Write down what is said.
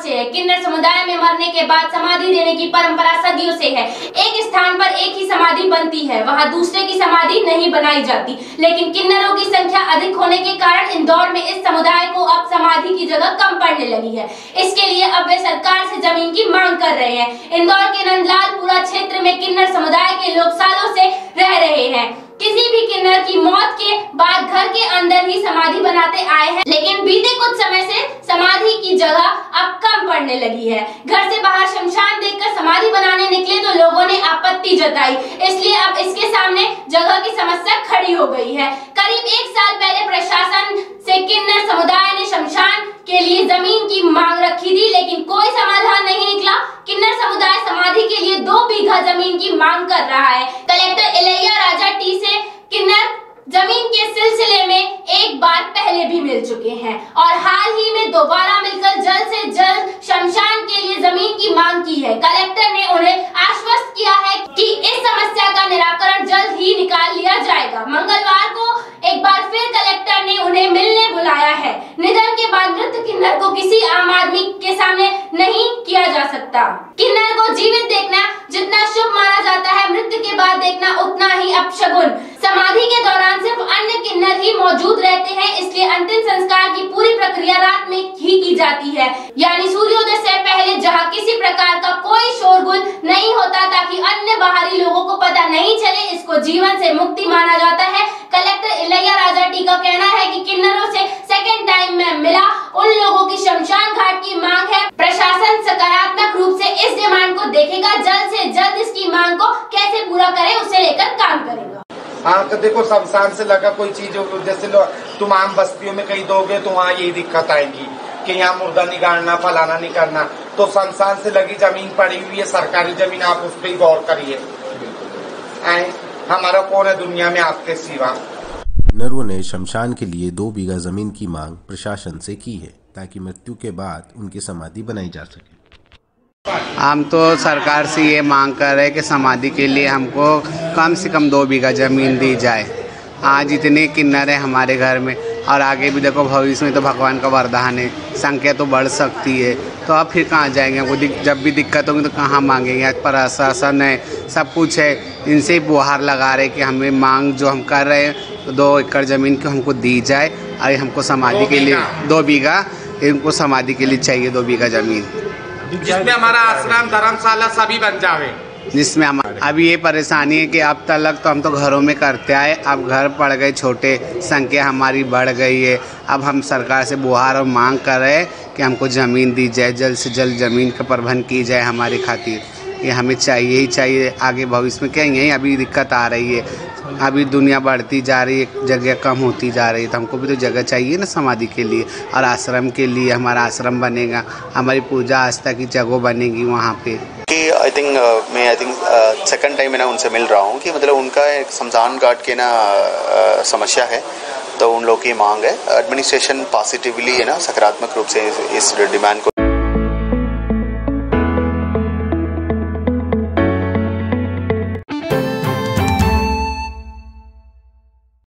से है। किन्नर समुदाय में मरने के बाद समाधि देने की परंपरा सदियों से है। एक स्थान पर एक ही समाधि बनती है, वहाँ दूसरे की समाधि नहीं बनाई जाती। लेकिन किन्नरों की संख्या अधिक होने के कारण इंदौर में इस समुदाय को अब समाधि की जगह कम पड़ने लगी है। इसके लिए अब वे सरकार से जमीन की मांग कर रहे हैं। इंदौर के नंदलालपुरा क्षेत्र में किन्नर समुदाय के लोग सालों से रह रहे हैं। किसी भी किन्नर की मौत के बाद घर के अंदर ही समाधि बनाते आए हैं, लेकिन बीते कुछ समय से समाधि की जगह अब कम पड़ने लगी है। घर से बाहर शमशान देखकर समाधि बनाने निकले तो लोगों ने आपत्ति जताई, इसलिए अब इसके सामने जगह की समस्या खड़ी हो गई है। करीब 1 साल पहले प्रशासन से किन्नर समुदाय ने शमशान के लिए जमीन की मांग रखी थी, लेकिन कोई समाधान नहीं निकला। किन्नर समुदाय समाधि के लिए 2 बीघा जमीन की मांग कर रहा है। कलेक्टर इलैयाराजा टी से किन्नर जमीन के सिलसिले में एक बार पहले भी मिल चुके हैं और हाल ही में दोबारा मिलकर जल्द से जल्द शमशान के लिए जमीन की मांग की है। कलेक्टर ने उन्हें आश्वस्त किया है कि इस समस्या का निराकरण जल्द ही निकाल लिया जाएगा। मंगलवार को एक बार फिर कलेक्टर ने उन्हें मिलने बुलाया है। निधन के बाद मृत किन्नर को किसी आम आदमी के सामने नहीं किया जा सकता। किन्नर को जीवित देखना जितना शुभ माना जाता है, मृत्यु के बाद देखना उतना ही अपशगुन। समाधि के दौरान सिर्फ अन्य किन्नर ही मौजूद रहते हैं, इसलिए अंतिम संस्कार की पूरी प्रक्रिया रात में ही की जाती है, यानी सूर्योदय से पहले, जहां किसी प्रकार का कोई शोरगुल नहीं होता ताकि अन्य बाहरी लोगों को पता नहीं चले। इसको जीवन से मुक्ति माना जाता है। कलेक्टर इलैयाराजा टी का कहना है कि किन्नरों से सेकंड टाइम में मिला उन लोगों की शमशान घाट की मांग है। प्रशासन सकारात्मक रूप से इस डिमांड को देखेगा, जल्द से जल्द इसकी मांग को कैसे पूरा करे उसे लेकर काम करेगा। हाँ, तो देखो शमशान से लगा कोई चीज, जैसे तुम आम बस्तियों में कहीं दोगे तो वहाँ यही दिक्कत आएगी कि यहाँ मुर्दा नहीं गाड़ना, फलाना नहीं करना। तो शमशान से लगी जमीन पड़ी हुई है, सरकारी जमीन, आप उस पर ही गौर करिए। हमारा कौन है दुनिया में आपके सिवा। किन्नरों ने शमशान के लिए 2 बीघा जमीन की मांग प्रशासन से की है ताकि मृत्यु के बाद उनकी समाधि बनाई जा सके। हम तो सरकार से ये मांग कर रहे हैं कि समाधि के लिए हमको कम से कम 2 बीघा ज़मीन दी जाए। आज इतने किन्नर है हमारे घर में और आगे भी देखो भविष्य में तो भगवान का वरदान है, संख्या तो बढ़ सकती है। तो अब फिर कहाँ जाएंगे? हमको जब भी दिक्कत होगी तो कहाँ मांगेंगे? आज प्रशासन है, सब कुछ है, इनसे ही गुहार लगा रहे कि हमें मांग जो हम कर रहे हैं तो 2 एकड़ ज़मीन की हमको दी जाए और हमको समाधि के लिए 2 बीघा, इनको समाधि के लिए चाहिए 2 बीघा ज़मीन, जिसमें हमारा आश्रम धर्मशाला सभी बन जावे। जिसमें हम अभी ये परेशानी है कि अब तक तो हम तो घरों में करते आए, अब घर पड़ गए छोटे, संख्या हमारी बढ़ गई है। अब हम सरकार से गुहार और मांग कर रहे हैं कि हमको ज़मीन दी जाए, जल्द से जल्द ज़मीन का प्रबंध की जाए हमारी खातिर। ये हमें चाहिए ही चाहिए। आगे भविष्य में क्या यही अभी दिक्कत आ रही है, अभी दुनिया बढ़ती जा रही है, जगह कम होती जा रही है, तो हमको भी तो जगह चाहिए ना समाधि के लिए और आश्रम के लिए। हमारा आश्रम बनेगा, हमारी पूजा आस्था की जगह बनेगी वहाँ पे। आई थिंक सेकंड टाइम मैं ना उनसे मिल रहा हूँ कि मतलब उनका एक शमशान घाट के ना समस्या है, तो उन लोगों की मांग है। एडमिनिस्ट्रेशन पॉजिटिवली है ना, सकारात्मक रूप से इस डिमांड को